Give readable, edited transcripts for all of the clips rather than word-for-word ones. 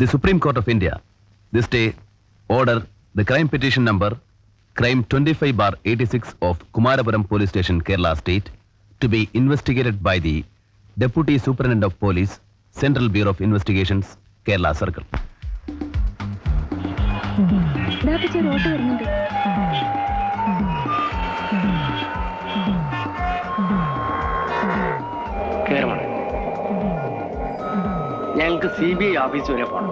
The Supreme Court of India this day order the crime petition number crime 25/86 of Kumarapuram Police Station, Kerala State to be investigated by the Deputy Superintendent of Police, Central Bureau of Investigations, Kerala Circle. ഞങ്ങൾക്ക് CBI office വരെ പോകണം.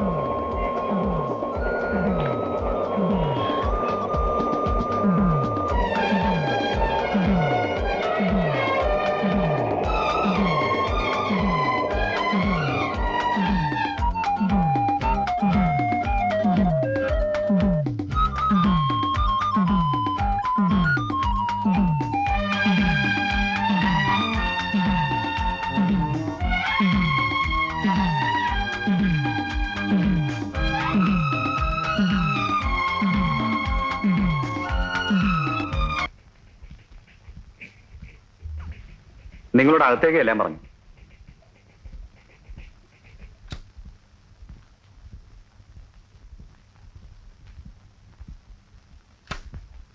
നിങ്ങളോട് അകത്തേക്ക് എല്ലാം പറഞ്ഞു.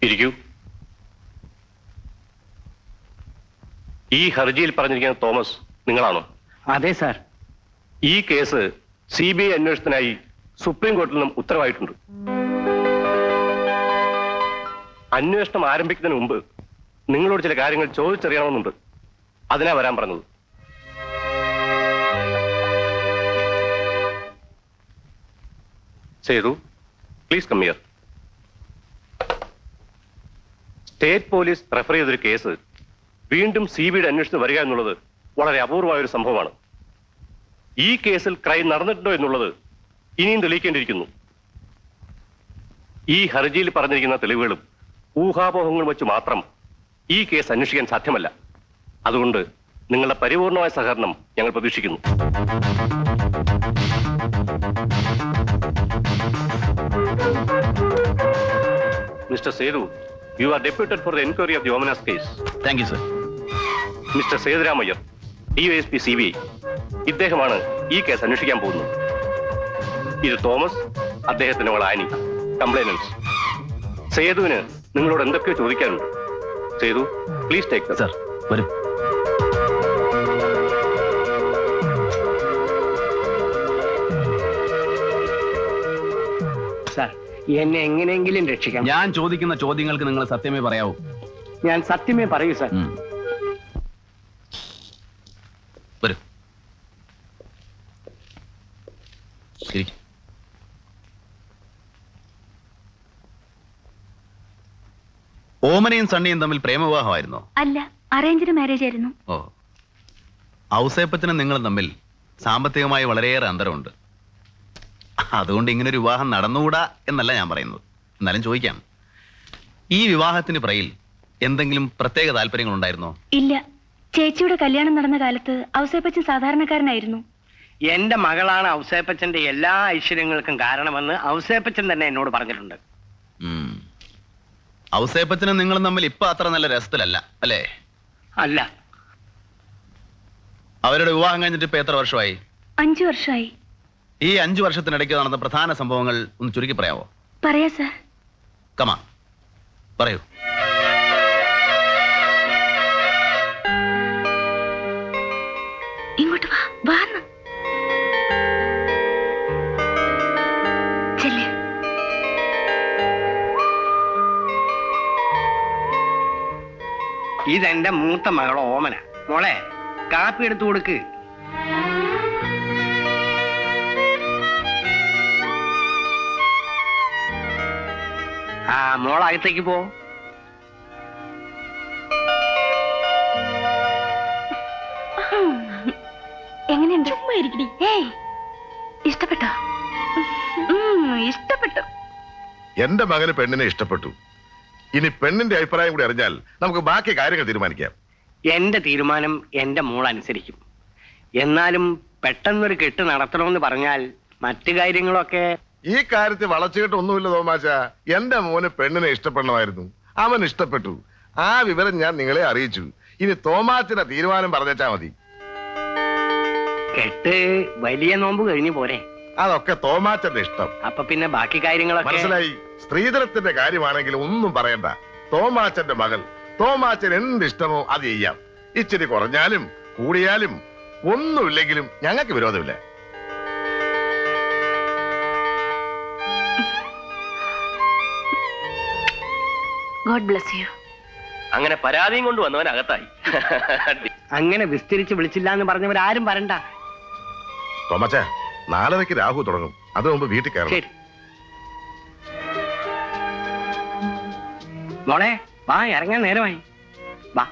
ഇരിക്കൂ. ഈ ഹർജിയിൽ പറഞ്ഞിരിക്കുന്ന തോമസ് നിങ്ങളാണോ? അതെ സാർ. ഈ കേസ് CBI അന്വേഷണത്തിനായി സുപ്രീം കോടതിയിൽ നിന്നും ഉത്തരവായിട്ടുണ്ട്. അന്വേഷണം ആരംഭിക്കുന്നതിന് മുമ്പ് നിങ്ങളോട് ചില കാര്യങ്ങൾ ചോദിച്ചറിയണമെന്നുണ്ട്. അതിനാ വരാൻ പറഞ്ഞത്. Sethu, please come here. State police refer ചെയ്തൊരു കേസ് വീണ്ടും CBIയുടെ അന്വേഷണത്തിന് വരിക എന്നുള്ളത് വളരെ അപൂർവമായ ഒരു സംഭവമാണ്. ഈ കേസിൽ ക്രൈം നടന്നിട്ടുണ്ടോ എന്നുള്ളത് ഇനിയും തെളിയിക്കേണ്ടിയിരിക്കുന്നു. ഈ ഹർജിയിൽ പറഞ്ഞിരിക്കുന്ന തെളിവുകളും ഊഹാപോഹങ്ങളും വെച്ച് മാത്രം ഈ കേസ് അന്വേഷിക്കാൻ സാധ്യമല്ല. അതുകൊണ്ട് നിങ്ങളുടെ പരിപൂർണമായ സഹകരണം ഞങ്ങൾ പ്രതീക്ഷിക്കുന്നു. Mister Sethu, you are deputed for the enquiry of the Omana's case. Thank you, sir. Mister Sethuramayyar, DYSP CBI, ഇദ്ദേഹമാണ് ഈ കേസ് അന്വേഷിക്കാൻ പോകുന്നത്. ഇത് തോമസ്, അദ്ദേഹത്തിന്റെ മകൾ ആനി, കംപ്ലൈനൻസ്. സേതുവിന് നിങ്ങളോട് എന്തൊക്കെയോ ചോദിക്കാനുണ്ട്. Sethu, please take. സർ, വരും. സാർ, എന്നെ എങ്ങനെയെങ്കിലും രക്ഷിക്കണം. ഞാൻ ചോദിക്കുന്ന ചോദ്യങ്ങൾക്ക് നിങ്ങൾ സത്യമേ പറയാവൂ. ഞാൻ സത്യമേ പറയൂ സാർ. വരും. ഓമനയും സണ്ണിയും തമ്മിൽ പ്രേമവിവാഹമായിരുന്നോ? അല്ല, അറേഞ്ച്ഡ് മാരേജ് ആയിരുന്നു. ഓ, ഔസേപ്പച്ചനും നിങ്ങളും തമ്മിൽ സാമ്പത്തികമായി വളരെയേറെ അന്തരമുണ്ട്. അതുകൊണ്ട് ഇങ്ങനൊരു വിവാഹം നടന്നുകൂടാ എന്നല്ല ഞാൻ പറയുന്നത്. എന്നാലും ചോദിക്കാം, ഈ വിവാഹത്തിന് പുറകിൽ എന്തെങ്കിലും പ്രത്യേക താല്പര്യങ്ങൾ ഉണ്ടായിരുന്നോ? ഇല്ല, ചേച്ചിയുടെ കല്യാണം നടന്ന കാലത്ത് ഔസേപ്പച്ചൻ സാധാരണക്കാരനായിരുന്നു. എന്റെ മകളാണ് ഔസേപ്പച്ചന്റെ എല്ലാ ഐശ്വര്യങ്ങൾക്കും കാരണമെന്ന് ഔസേപ്പച്ചൻ തന്നെ എന്നോട് പറഞ്ഞിട്ടുണ്ട്. ഔസേപ്പച്ചനും നിങ്ങളും തമ്മിൽ ഇപ്പൊ അത്ര നല്ല രസത്തിലല്ല അല്ലേ? അല്ല. അവരുടെ വിവാഹം കഴിഞ്ഞിട്ട് ഇപ്പൊ എത്ര വർഷമായി? 5 വർഷമായി. ഈ 5 വർഷത്തിനിടയ്ക്ക് നടന്ന പ്രധാന സംഭവങ്ങൾ ഒന്ന് ചുരുക്കി പറയാമോ? പറയാ സാർ. കമാ, പറയൂ. ഇങ്ങോട്ട് വാ, വാന്ന്. ചെല്ല്. ഇതെന്റെ മൂത്ത മകൾ ഓമന. മോളെ, കാപ്പി എടുത്തു കൊടുക്ക്. ആ, മോളകത്തേക്ക് പോ. എങ്ങനെയുണ്ട്? ഏയ്, ഇഷ്ടപ്പെട്ടോ? ഇഷ്ടപ്പെട്ടു. എന്റെ മകന് പെണ്ണിനെ ഇഷ്ടപ്പെട്ടു. ഇനി പെണ്ണിന്റെ അഭിപ്രായം കൂടി അറിഞ്ഞാൽ നമുക്ക് ബാക്കി കാര്യങ്ങൾ തീരുമാനിക്കാം. എന്റെ തീരുമാനം എന്റെ മോൾ അനുസരിക്കും. എന്നാലും പെട്ടെന്നൊരു കെട്ട് നടത്തണമെന്ന് പറഞ്ഞാൽ മറ്റു കാര്യങ്ങളൊക്കെ. ഈ കാര്യത്തിൽ വളച്ചുകെട്ട് ഒന്നുമില്ല തോമാച്ച. എന്റെ മോന് പെണ്ണിനെ ഇഷ്ടപ്പെടണമായിരുന്നു. അവൻ ഇഷ്ടപ്പെട്ടു. ആ വിവരം ഞാൻ നിങ്ങളെ അറിയിച്ചു. ഇനി തോമാച്ചിന്റെ തീരുമാനം പറഞ്ഞാ മതി. കെട്ട് വലിയ നോമ്പ് കഴിഞ്ഞു പോരെ? അതൊക്കെ തോമാച്ചന്റെ ഇഷ്ടം. അപ്പൊ പിന്നെ ബാക്കി കാര്യങ്ങളൊക്കെ മനസ്സിലായി. സ്ത്രീധനത്തിന്റെ കാര്യമാണെങ്കിൽ ഒന്നും പറയണ്ട. തോമാച്ചന്റെ മകൾ, തോമാച്ചൻ എന്ത് ഇഷ്ടമോ അത് ചെയ്യാം. ഇച്ചിരി കുറഞ്ഞാലും കൂടിയാലും ഒന്നുമില്ലെങ്കിലും ഞങ്ങൾക്ക് വിരോധമില്ല. God bless you. അങ്ങനെ പരാതിയും കൊണ്ട് വന്നവൻ അകത്തായി. അങ്ങനെ വിസ്തരിച്ച് വിളിച്ചില്ല എന്ന് പറഞ്ഞവരാരും വരണ്ട. തോമാച്ച, 4:30 രാഹു തുടങ്ങും. അത് മുമ്പ് വീട്ടിൽ കയറണം. ശരി മോളെ, വാ, ഇറങ്ങാൻ നേരമായി. വാ.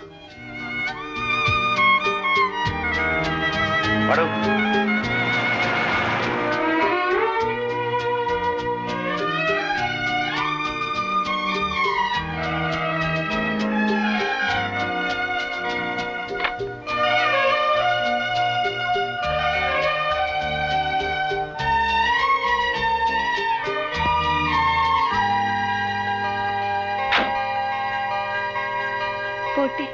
പാടൂ. പോട്ടെ.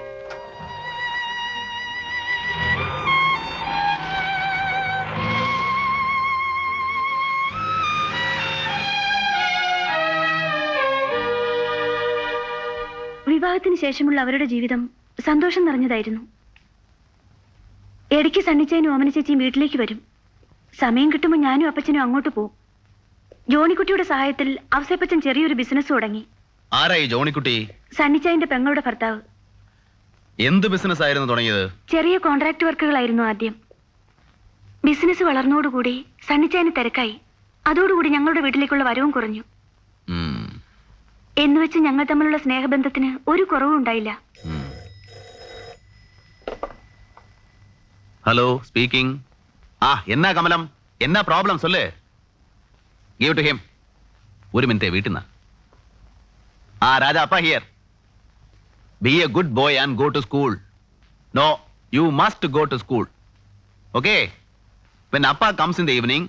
വിവാഹത്തിന് ശേഷമുള്ള അവരുടെ ജീവിതം സന്തോഷം നിറഞ്ഞതായിരുന്നു. ഇടയ്ക്ക് സണ്ണിച്ചേനും ഓമന ചേച്ചിയും വീട്ടിലേക്ക് വരും. സമയം കിട്ടുമ്പോൾ ഞാനും അപ്പച്ചനും അങ്ങോട്ട് പോകും. ജോണിക്കുട്ടിയുടെ സഹായത്തിൽ അവസേപ്പച്ചൻ ചെറിയൊരു ബിസിനസ് തുടങ്ങി. ആരായി ജോണിക്കുട്ടി? സണ്ണിച്ചായന്റെ പെങ്ങളുടെ ഭർത്താവ്. എന്ത് ബിസിനസ് ആയിരുന്നു തുടങ്ങിയത്? ചെറിയ കോൺട്രാക്ട് വർക്കുകളായിരുന്നു ആദ്യം. ബിസിനസ് വളർന്നോടുകൂടി സണ്ണിച്ചായന് തിരക്കായി. അതോടുകൂടി ഞങ്ങളുടെ വീട്ടിലേക്കുള്ള വരവും കുറഞ്ഞു. എന്നുവെച്ച് ഞങ്ങൾ തമ്മിലുള്ള സ്നേഹബന്ധത്തിന് ഒരു കുറവും ഉണ്ടായില്ല. Hello, speaking. എന്നാ കമലം, എന്നാ പ്രോബ്ലം സൊല്ലേ? Give to him. ഒരു മിനിറ്റ്, വീട്ടിൽ നിന്ന്. രാജാ അപ്പ here. Be a good boy and go to school. No, you must go to school. Okay? When Appa comes in the evening,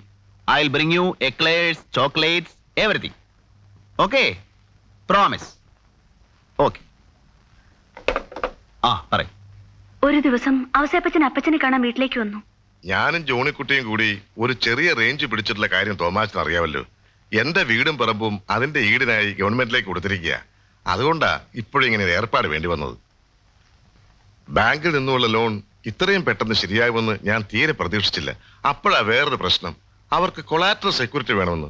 I'll bring you eclairs, chocolates, everything. Okay? Promise. Okay. പറയ്. ഒരു ദിവസം അവസേപ്പച്ചൻ അപ്പച്ചനെ കാണാൻ വീട്ടിലേക്ക് വന്നു. ഞാനും ജോണിക്കുട്ടിയും കൂടി ഒരു ചെറിയ റേഞ്ച് പിടിച്ചിട്ടുള്ള കാര്യം തോമാച്ചന് അറിയാമല്ലോ. എന്റെ വീടും പറമ്പും അതിന്റെ ഈടിനായി ഗവൺമെന്റിലേക്ക് കൊടുത്തിരിക്കുക. അതുകൊണ്ടാ ഇപ്പോഴും ഇങ്ങനെ ഒരു ഏർപ്പാട് വേണ്ടി വന്നത്. ബാങ്കിൽ നിന്നുള്ള ലോൺ ഇത്രയും പെട്ടെന്ന് ശരിയാകുമെന്ന് ഞാൻ തീരെ പ്രതീക്ഷിച്ചില്ല. അപ്പോഴാ വേറൊരു പ്രശ്നം, അവർക്ക് കൊളാറ്ററൽ സെക്യൂരിറ്റി വേണമെന്ന്.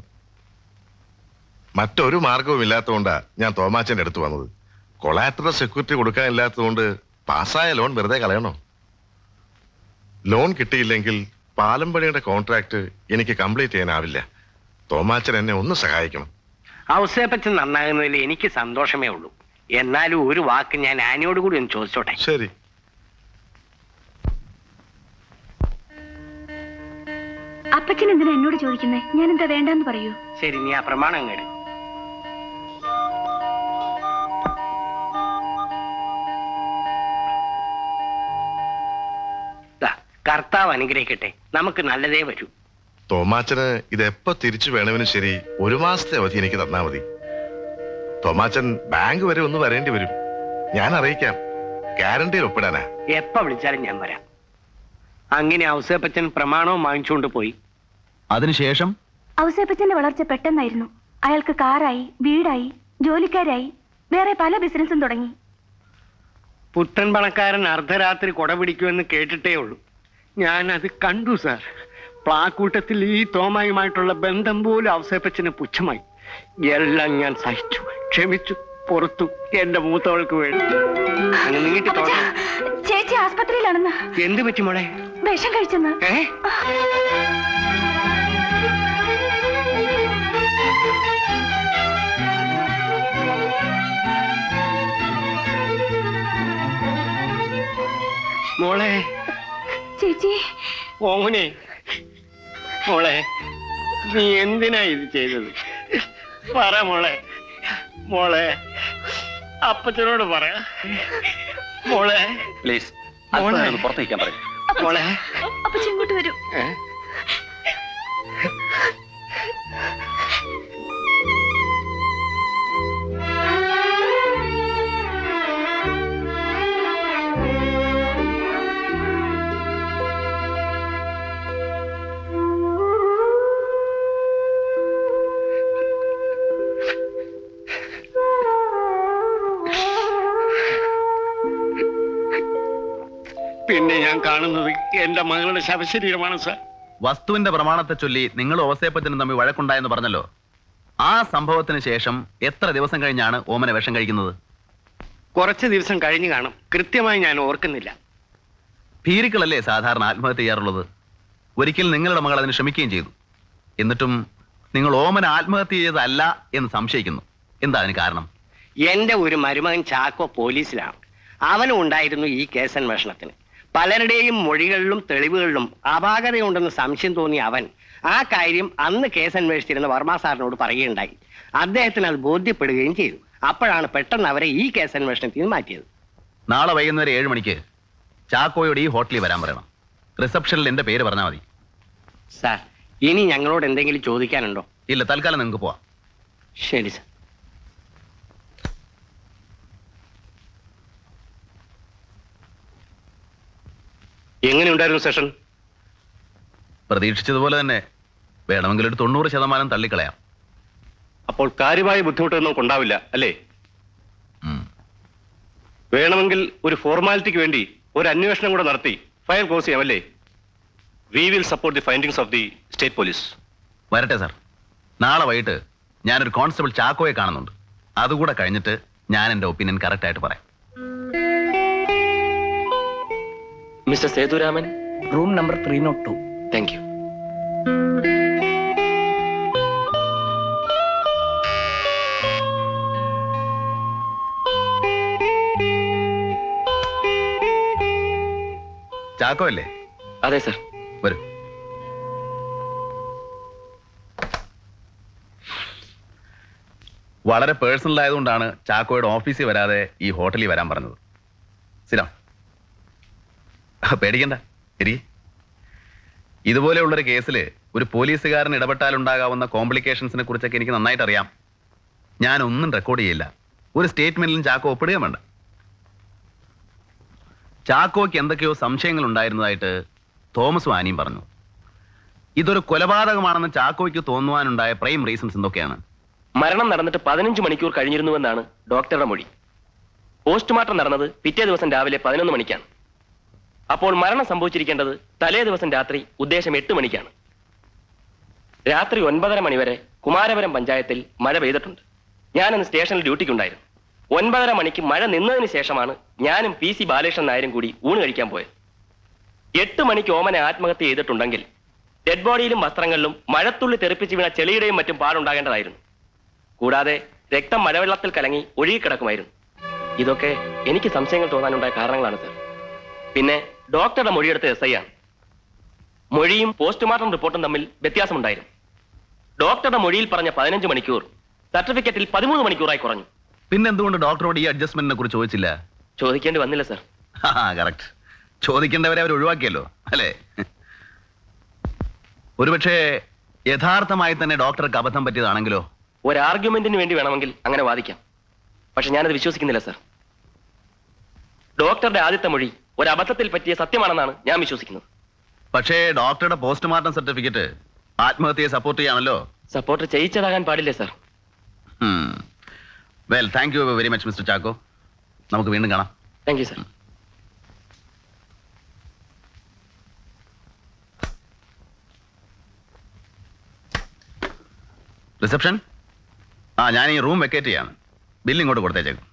മറ്റൊരു മാർഗവും ഇല്ലാത്തതുകൊണ്ടാ ഞാൻ തോമാച്ചന്റെ അടുത്ത് വന്നത്. കൊളാറ്ററൽ സെക്യൂരിറ്റി കൊടുക്കാനില്ലാത്തതുകൊണ്ട് പാസ്സായ ലോൺ വെറുതെ കളയണോ? ലോൺ കിട്ടിയില്ലെങ്കിൽ പാലം പണിയുടെ കോൺട്രാക്ട് എനിക്ക് കംപ്ലീറ്റ് ചെയ്യാനാവില്ല. തോമാച്ചൻ എന്നെ ഒന്ന് സഹായിക്കണം. ഔസേപ്പച്ചൻ നന്നാകുന്നതിൽ എനിക്ക് സന്തോഷമേ ഉള്ളൂ. എന്നാലും ഒരു വാക്ക് ഞാൻ ആനിയോട് കൂടി ഒന്ന് ചോദിച്ചോട്ടെ. ശരി. അപ്പച്ചൻ എന്തിനാ എന്നോട് ചോദിക്കുന്നേ? ഞാൻ എന്താ വേണ്ടെന്ന് പറയൂ. ശരി, നീ ആ പ്രമാണം കേട്. കർത്താവ് അനുഗ്രഹിക്കട്ടെ. നമുക്ക് നല്ലതേ വരൂ. തോമാച്ചന് ഇതെപ്പോ തിരിച്ചു വേണമെങ്കിലും ശരി 1 മാസത്തെ അവധി എനിക്ക് തന്നാ മതി. തോമാച്ചൻ ബാങ്ക് വരെ ഒന്ന് വരേണ്ടി വരും. ഞാൻ അറിയിക്കാം. ഗ്യാരണ്ടിയിൽ ഒപ്പിടാനാ. എപ്പ വിളിച്ചാലും ഞാൻ വരാം. അങ്ങനെ ഔസേപ്പച്ചൻ പ്രമാണവും വാങ്ങിച്ചുകൊണ്ട് പോയി. അതിനുശേഷം ഔസേപ്പച്ചന്റെ വളർച്ച പെട്ടെന്നായിരുന്നു. അയാൾക്ക് കാറായി, വീടായി, ജോലിക്കാരായി, വേറെ പല ബിസിനസ്സും തുടങ്ങി. പുത്തൻ പണക്കാരൻ അർദ്ധരാത്രി കൊട പിടിക്കുമെന്ന് കേട്ടിട്ടേ ഉള്ളൂ. ഞാൻ അത് കണ്ടു സാർ. പ്ലാക്കൂട്ടത്തിൽ ഈ തോമായുമായിട്ടുള്ള ബന്ധം പോലും ഔസേപ്പച്ചന് പുച്ഛമായി. എല്ലാം ഞാൻ സഹിച്ചു, ക്ഷമിച്ചു, പുറത്തു, എന്റെ മൂത്തവൾക്ക് വേണ്ടി. നീട്ടി ചേച്ചി ആസ്പത്രിയിലാണെന്ന്. എന്ത് പറ്റി മോളെ? വിഷം കഴിച്ചെന്ന്. മോളെ, ചേച്ചി. ഓമനെ, മോളെ, നീ എന്തിനാ ഇത് ചെയ്തത്? പറ മോളെ. മോളെ, അപ്പച്ചനോട് പറ മോളെ. പ്ലീസ് പുറത്ത് നിൽക്കാൻ പറയും. മോളെ, അപ്പച്ചൻ ഇങ്ങോട്ട് വരൂ. പിന്നെ ഞാൻ കാണുന്നത് എന്റെ മകളുടെ ശവശരീരമാണ് സാർ. വസ്തുവിന്റെ പ്രമാണത്തെ ചൊല്ലി നിങ്ങളും ഔസേപ്പച്ചനും തമ്മിൽ വഴക്കുണ്ടായെന്ന് പറഞ്ഞല്ലോ. ആ സംഭവത്തിന് ശേഷം എത്ര ദിവസം കഴിഞ്ഞാണ് ഓമന വിഷം കഴിക്കുന്നത്? കുറച്ച് ദിവസം കഴിഞ്ഞു കാണും, കൃത്യമായി ഞാൻ ഓർക്കുന്നില്ല. ഭീരുക്കളല്ലേ സാധാരണ ആത്മഹത്യ ചെയ്യാറുള്ളത്? ഒരിക്കൽ നിങ്ങളുടെ മകൾ അതിന് ശ്രമിക്കുകയും ചെയ്തു. എന്നിട്ടും നിങ്ങൾ ഓമന ആത്മഹത്യ ചെയ്തതല്ല എന്ന് സംശയിക്കുന്നു. എന്താ അതിന് കാരണം? എന്റെ ഒരു മരുമകൻ ചാക്കോ പോലീസിലാണ്. അവനും ഉണ്ടായിരുന്നു ഈ കേസന്വേഷണത്തിന്. പലരുടെയും മൊഴികളിലും തെളിവുകളിലും അപാകതയുണ്ടെന്ന് സംശയം തോന്നിയ അവൻ ആ കാര്യം അന്ന് കേസന്വേഷിച്ചിരുന്ന വർമ്മ സാറിനോട് പറയുകയുണ്ടായി. അദ്ദേഹത്തിന് അത് ബോധ്യപ്പെടുകയും ചെയ്തു. അപ്പോഴാണ് പെട്ടെന്ന് അവരെ ഈ കേസന്വേഷണത്തിൽ നിന്ന് മാറ്റിയത്. നാളെ വൈകുന്നേരം 7 മണിക്ക് ചാക്കോയോട് ഈ ഹോട്ടലിൽ വരാൻ പറയണം. റിസപ്ഷനിൽ എന്റെ പേര് പറഞ്ഞാൽ മതി. സാർ, ഇനി ഞങ്ങളോട് എന്തെങ്കിലും ചോദിക്കാനുണ്ടോ? ഇല്ല, തൽക്കാലം നിങ്ങൾക്ക് പോവാം. ശരി സാർ. എങ്ങനെയുണ്ടായിരുന്നു സെഷൻ? പ്രതീക്ഷിച്ചതുപോലെ തന്നെ. വേണമെങ്കിൽ ഒരു 90% തള്ളിക്കളയാം. അപ്പോൾ കാര്യമായ ബുദ്ധിമുട്ടൊന്നും ഉണ്ടാവില്ല അല്ലേ? ഉം. വേണമെങ്കിൽ ഒരു ഫോർമാലിറ്റിക്ക് വേണ്ടി ഒരു അന്വേഷണം കൂടെ നടത്തി ഫയൽ ക്ലോസ് ചെയ്യാമല്ലേ? We will support the findings of the state police. വരട്ടെ സാർ. നാളെ വൈകിട്ട് ഞാനൊരു കോൺസ്റ്റബിൾ ചാക്കോയെ കാണുന്നുണ്ട്. അതുകൂടെ കഴിഞ്ഞിട്ട് ഞാൻ എന്റെ ഒപ്പീനിയൻ കറക്റ്റ് ആയിട്ട് പറയാം. Mister Sethuraman, room number 302. Thank you. Chacko അല്ലേ? അതെ സർ. വരൂ. വളരെ പേഴ്സണൽ ആയതുകൊണ്ടാണ് ചാക്കോയുടെ ഓഫീസിൽ വരാതെ ഈ ഹോട്ടലിൽ വരാൻ പറഞ്ഞത്. സിരാം, പേടിക്കണ്ട, ശരി. ഇതുപോലെയുള്ളൊരു കേസിൽ ഒരു പോലീസുകാരൻ ഇടപെട്ടാലുണ്ടാകാവുന്ന കോംപ്ലിക്കേഷൻസിനെ കുറിച്ചൊക്കെ എനിക്ക് നന്നായിട്ട് അറിയാം. ഞാനൊന്നും റെക്കോർഡ് ചെയ്യില്ല. ഒരു സ്റ്റേറ്റ്മെന്റിലും ചാക്കോ ഒപ്പിടുകയും വേണ്ട. ചാക്കോയ്ക്ക് എന്തൊക്കെയോ സംശയങ്ങൾ ഉണ്ടായിരുന്നതായിട്ട് തോമസ് വാനിയും പറഞ്ഞു. ഇതൊരു കൊലപാതകമാണെന്ന് ചാക്കോയ്ക്ക് തോന്നുവാനുണ്ടായ പ്രൈം റീസൺസ് എന്തൊക്കെയാണ്? മരണം നടന്നിട്ട് 15 മണിക്കൂർ കഴിഞ്ഞിരുന്നുവെന്നാണ് ഡോക്ടറുടെ മൊഴി. പോസ്റ്റ്മോർട്ടം നടന്നത് പിറ്റേ ദിവസം രാവിലെ 11 മണിക്കാണ്. അപ്പോൾ മരണം സംഭവിച്ചിരിക്കേണ്ടത് തലേ ദിവസം രാത്രി ഉദ്ദേശം 8 മണിക്കാണ്. രാത്രി 9:30 മണിവരെ കുമാരപുരം പഞ്ചായത്തിൽ മഴ പെയ്തിട്ടുണ്ട്. ഞാനന്ന് സ്റ്റേഷനിൽ ഡ്യൂട്ടിക്കുണ്ടായിരുന്നു. 9:30 മണിക്ക് മഴ നിന്നതിന് ശേഷമാണ് ഞാനും PC ബാലകൃഷ്ണൻ നായരും കൂടി ഊണ് കഴിക്കാൻ പോയത്. 8 മണിക്ക് ഓമന ആത്മഹത്യ ചെയ്തിട്ടുണ്ടെങ്കിൽ ഡെഡ് ബോഡിയിലും വസ്ത്രങ്ങളിലും മഴത്തുള്ളി തെറിപ്പിച്ച് വീണ ചെളിയുടെയും മറ്റും പാടുണ്ടാകേണ്ടതായിരുന്നു. കൂടാതെ രക്തം മഴവെള്ളത്തിൽ കലങ്ങി ഒഴുകിക്കിടക്കുമായിരുന്നു. ഇതൊക്കെ എനിക്ക് സംശയങ്ങൾ തോന്നാനുണ്ടായ കാരണങ്ങളാണ് സർ. പിന്നെ ഡോക്ടറുടെ മൊഴിയെടുത്ത SI ആണ്. മൊഴിയും പോസ്റ്റ്മോർട്ടം റിപ്പോർട്ടും തമ്മിൽ വ്യത്യാസമുണ്ടായിരുന്നു. ഡോക്ടറുടെ മൊഴിയിൽ പറഞ്ഞ 15 മണിക്കൂർ സർട്ടിഫിക്കറ്റിൽ 13 മണിക്കൂറായി കുറഞ്ഞു. പിന്നെന്തുകൊണ്ട് ഡോക്ടറോട് ഈ അഡ്ജസ്റ്റ്മെന്റിനെ കുറിച്ച് ചോദിച്ചില്ല? ചോദിക്കേണ്ടി വന്നില്ല സർ. കറക്റ്റ്. ചോദിക്കേണ്ടവരെ അവർ ഒഴിവാക്കിയല്ലോ അല്ലേ? ഒരുപക്ഷെ യഥാർത്ഥമായി തന്നെ ഡോക്ടർക്ക് അബദ്ധം പറ്റിയതാണെങ്കിലോ? ഒരു ആർഗ്യുമെന്റിന് വേണ്ടി വേണമെങ്കിൽ അങ്ങനെ വാദിക്കാം. പക്ഷെ ഞാനത് വിശ്വസിക്കുന്നില്ല സർ. ഡോക്ടറുടെ ആദ്യത്തെ മൊഴി ഒരു അബദ്ധത്തിൽ പറ്റിയ സത്യമാണെന്നാണ് ഞാൻ വിശ്വസിക്കുന്നത്. പക്ഷേ ഡോക്ടറുടെ പോസ്റ്റ്മോർട്ടം സർട്ടിഫിക്കറ്റ് ആത്മഹത്യയെ സപ്പോർട്ട് ചെയ്യാണല്ലോ. സപ്പോർട്ട് ചെയ്യിച്ചതാകാൻ പാടില്ലേ sir. Well, thank you very much mister Chacko. നമുക്ക് വീണ്ടും കാണാം. Thank you sir. റിസപ്ഷൻ. ഞാൻ ഈ റൂം വെക്കേറ്റ് ചെയ്യാണ്. ബില്ല് ഇങ്ങോട്ട് കൊടുത്തേച്ചേക്കും.